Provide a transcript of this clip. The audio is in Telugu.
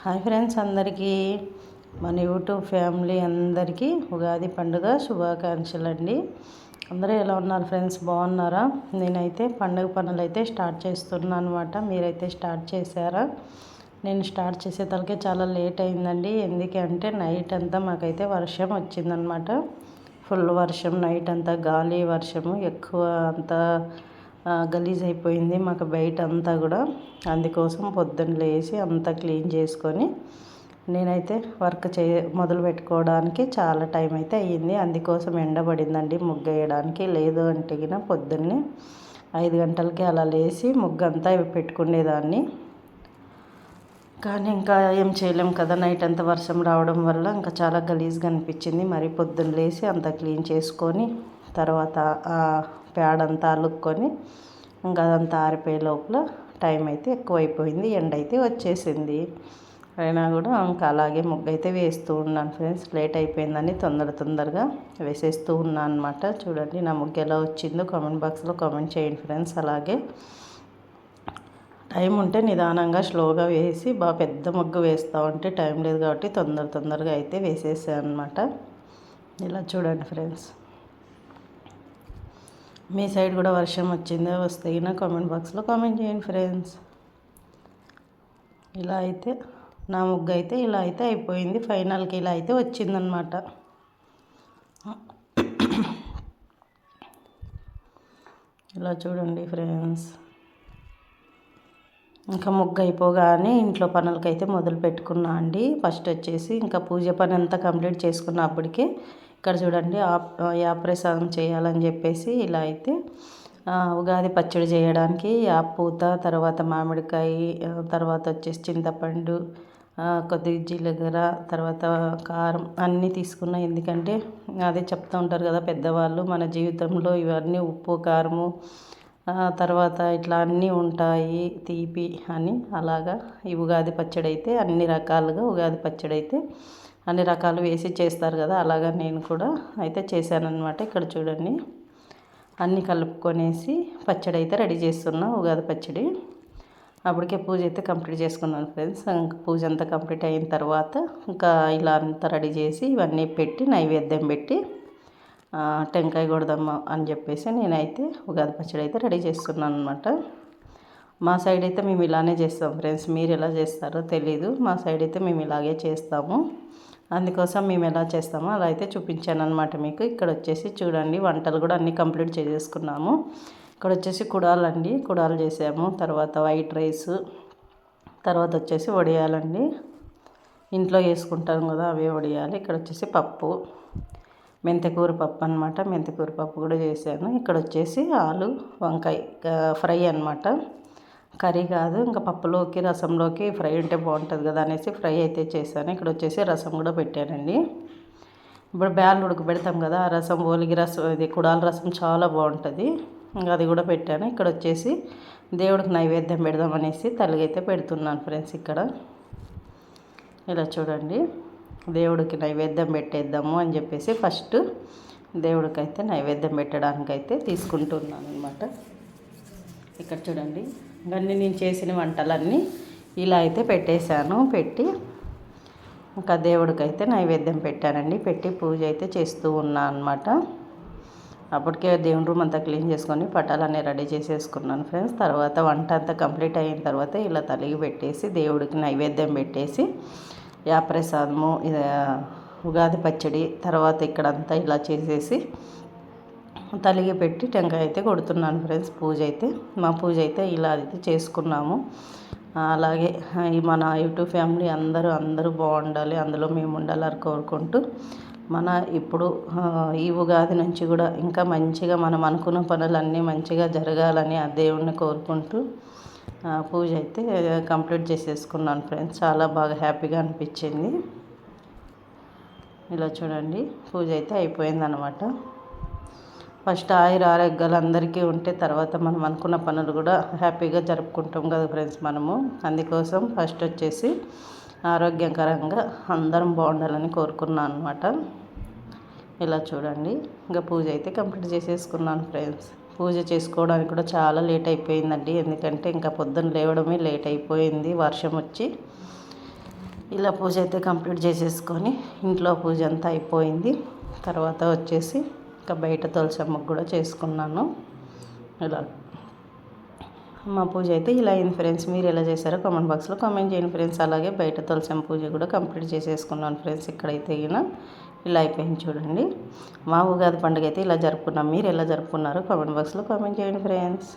హాయ్ ఫ్రెండ్స్, అందరికీ మన యూట్యూబ్ ఫ్యామిలీ అందరికీ ఉగాది పండుగ శుభాకాంక్షలు అండి. అందరూ ఎలా ఉన్నారు ఫ్రెండ్స్? బాగున్నారా? నేనైతే పండుగ పనులు అయితే స్టార్ట్ చేస్తున్నాను అనమాట. మీరైతే స్టార్ట్ చేశారా? నేను స్టార్ట్ చేసేతలకే చాలా లేట్ అయిందండి. ఎందుకంటే నైట్ అంతా మాకైతే వర్షం వచ్చిందనమాట. ఫుల్ వర్షం, నైట్ అంతా గాలి వర్షము ఎక్కువ, అంతా గలీజ్ అయిపోయింది మాకు బయట అంతా కూడా. అందుకోసం పొద్దున్న లేచి అంతా క్లీన్ చేసుకొని నేనైతే వర్క్ మొదలు పెట్టుకోవడానికి చాలా టైం అయితే అయ్యింది. అందుకోసం ఎండబడిందండి ముగ్గు వేయడానికి. లేదు అంటే గిన పొద్దున్నే 5 గంటలకి అలా లేచి ముగ్గు అంతా పెట్టుకునేదాన్ని. కానీ ఇంకా ఏం చేయలేం కదా, నైట్ అంతా వర్షం రావడం వల్ల ఇంకా చాలా గలీజ్గా అనిపించింది. మరి పొద్దున్న లేచి అంతా క్లీన్ చేసుకొని తర్వాత ప్యాడ్ అంతా అలుక్కొని ఇంకా అదంతా ఆరిపోయే లోపల టైం అయితే ఎక్కువైపోయింది, ఎండ అయితే వచ్చేసింది. అయినా కూడా ఇంకా అలాగే ముగ్గు అయితే వేస్తూ ఉన్నాను ఫ్రెండ్స్. లేట్ అయిపోయిందని తొందరగా వేసేస్తూ ఉన్నాను అనమాట. చూడండి నా ముగ్గు ఎలా వచ్చిందో కామెంట్ బాక్స్లో కామెంట్ చేయండి ఫ్రెండ్స్. అలాగే టైం ఉంటే నిదానంగా స్లోగా వేసి బాగా పెద్ద ముగ్గు వేస్తూ ఉంటే టైం లేదు కాబట్టి తొందరగా అయితే వేసేసాను అనమాట. ఇలా చూడండి ఫ్రెండ్స్. మీ సైడ్ కూడా వర్షం వచ్చిందా? వస్తే అయినా కామెంట్ బాక్స్లో కామెంట్ చేయండి ఫ్రెండ్స్. ఇలా అయితే నా ముగ్గు అయితే ఇలా అయితే అయిపోయింది. ఫైనల్కి ఇలా అయితే వచ్చిందనమాట. ఇలా చూడండి ఫ్రెండ్స్. ఇంకా ముగ్గు అయిపోగానే ఇంట్లో పనులకైతే మొదలు పెట్టుకున్నా అండి. ఫస్ట్ వచ్చేసి ఇంకా పూజ పని అంతా కంప్లీట్ చేసుకున్న అప్పటికే ఇక్కడ చూడండి యాప్రసాదం చేయాలని చెప్పేసి ఇలా అయితే ఉగాది పచ్చడి చేయడానికి పూత, తర్వాత మామిడికాయ, తర్వాత వచ్చేసి చింతపండు, కొద్దిగా జీలకర్ర, తర్వాత కారం అన్నీ తీసుకున్నా. ఎందుకంటే అదే చెప్తూ ఉంటారు కదా పెద్దవాళ్ళు, మన జీవితంలో ఇవన్నీ ఉప్పు కారము తర్వాత ఇట్లా అన్నీ ఉంటాయి తీపి అని. అలాగా ఈ ఉగాది పచ్చడి అయితే అన్ని రకాలుగా ఉగాది పచ్చడి అయితే అన్ని రకాలు వేసి చేస్తారు కదా, అలాగా నేను కూడా అయితే చేశానన్నమాట. ఇక్కడ చూడండి అన్నీ కలుపుకొనేసి పచ్చడి అయితే రెడీ చేస్తున్నా, ఉగాది పచ్చడి. అప్పటికే పూజ అయితే కంప్లీట్ చేసుకున్నాను ఫ్రెండ్స్. ఇంకా పూజ అంతా కంప్లీట్ అయిన తర్వాత ఇంకా ఇలా అంతా రెడీ చేసి ఇవన్నీ పెట్టి నైవేద్యం పెట్టి టెంకాయ కొడదాం అని చెప్పేసి నేనైతే ఉగాది పచ్చడి అయితే రెడీ చేస్తున్నాను అనమాట. మా సైడ్ అయితే మేము ఇలానే చేస్తాం ఫ్రెండ్స్. మీరు ఎలా చేస్తారో తెలీదు. మా సైడ్ అయితే మేము ఇలాగే చేస్తాము. అందుకోసం మేము ఎలా చేస్తామో అలా అయితే చూపించాను అనమాట మీకు. ఇక్కడ వచ్చేసి చూడండి వంటలు కూడా అన్నీ కంప్లీట్ చేసేసుకున్నాము. ఇక్కడ వచ్చేసి కుడాలండి, కుడాలు చేసాము. తర్వాత వైట్ రైస్, తర్వాత వచ్చేసి వడియాలండి, ఇంట్లో వేసుకుంటాం కదా అవే వడియాలి. ఇక్కడ వచ్చేసి పప్పు, మెంతికూర పప్పు అనమాట. మెంతికూర పప్పు కూడా చేశాను. ఇక్కడ వచ్చేసి ఆలు వంకాయ ఫ్రై అనమాట, కర్రీ కాదు. ఇంకా పప్పులోకి రసంలోకి ఫ్రై ఉంటే బాగుంటుంది కదా అనేసి ఫ్రై అయితే చేశాను. ఇక్కడ వచ్చేసి రసం కూడా పెట్టానండి. ఇప్పుడు బ్యాళ్ళు ఉడకబెడతాం కదా, ఆ రసం ఓలిగి రసం, ఇది కుడాల రసం చాలా బాగుంటుంది. ఇంకా అది కూడా పెట్టాను. ఇక్కడ వచ్చేసి దేవుడికి నైవేద్యం పెడదామనేసి తలిగైతే పెడుతున్నాను ఫ్రెండ్స్. ఇక్కడ ఇలా చూడండి దేవుడికి నైవేద్యం పెట్టేద్దాము అని చెప్పేసి ఫస్ట్ దేవుడికైతే నైవేద్యం పెట్టడానికైతే తీసుకుంటున్నాను అనమాట. ఇక్కడ చూడండి ఇవన్నీ నేను చేసిన వంటలన్నీ ఇలా అయితే పెట్టేశాను. పెట్టి ఇంకా దేవుడికైతే నైవేద్యం పెట్టానండి. పెట్టి పూజ అయితే చేస్తూ ఉన్నాను అనమాట. అప్పటికే దేవుని రూమ్ అంతా క్లీన్ చేసుకొని పటాలన్నీ రెడీ చేసేసుకున్నాను ఫ్రెండ్స్. తర్వాత వంట అంతా కంప్లీట్ అయిన తర్వాత ఇలా తలిగి పెట్టేసి దేవుడికి నైవేద్యం పెట్టేసి యాప్రసాదము, ఉగాది పచ్చడి, తర్వాత ఇక్కడంతా ఇలా చేసేసి తలిగి పెట్టి టెంకాయ అయితే కొడుతున్నాను ఫ్రెండ్స్. పూజ అయితే మా పూజ అయితే ఇలా అయితే చేసుకున్నాము. అలాగే మన యూట్యూబ్ ఫ్యామిలీ అందరూ బాగుండాలి, అందులో మేము ఉండాలని కోరుకుంటూ మన ఇప్పుడు ఈ ఉగాది నుంచి కూడా ఇంకా మంచిగా మనం అనుకున్న పనులన్నీ మంచిగా జరగాలని ఆ దేవుణ్ణి కోరుకుంటూ పూజ అయితే కంప్లీట్ చేసేసుకున్నాను ఫ్రెండ్స్. చాలా బాగా హ్యాపీగా అనిపించింది. ఇలా చూడండి పూజ అయితే అయిపోయిందనమాట. ఫస్ట్ ఆరోగ్యాలు అందరికీ ఉంటే తర్వాత మనం అనుకున్న పనులు కూడా హ్యాపీగా జరుపుకుంటాం కదా ఫ్రెండ్స్ మనము. అందుకోసం ఫస్ట్ వచ్చేసి ఆరోగ్యకరంగా అందరం బాగుండాలని కోరుకున్నాను అనమాట. ఇలా చూడండి ఇంకా పూజ అయితే కంప్లీట్ చేసేసుకున్నాను ఫ్రెండ్స్. పూజ చేసుకోవడానికి కూడా చాలా లేట్ అయిపోయిందండి. ఎందుకంటే ఇంకా పొద్దున్న లేవడమే లేట్ అయిపోయింది వర్షం వచ్చి. ఇలా పూజ అయితే కంప్లీట్ చేసేసుకొని ఇంట్లో పూజ అంతా అయిపోయింది. తర్వాత వచ్చేసి ఇంకా బయట తులసమ్మకు కూడా చేసుకున్నాను. ఇలా మా పూజ అయితే ఇలా అయింది ఫ్రెండ్స్. మీరు ఎలా చేశారో కామెంట్ బాక్స్లో కామెంట్ చేయండి ఫ్రెండ్స్. అలాగే బయట తులసమ్మ పూజ కూడా కంప్లీట్ చేసేసుకున్నాను ఫ్రెండ్స్. ఇక్కడైతే ఇలా అయిపోయింది చూడండి. మా ఉగాది పండుగ అయితే ఇలా జరుపుకున్నాం. మీరు ఎలా జరుపుకున్నారో కామెంట్ బాక్స్లో కామెంట్ చేయండి ఫ్రెండ్స్.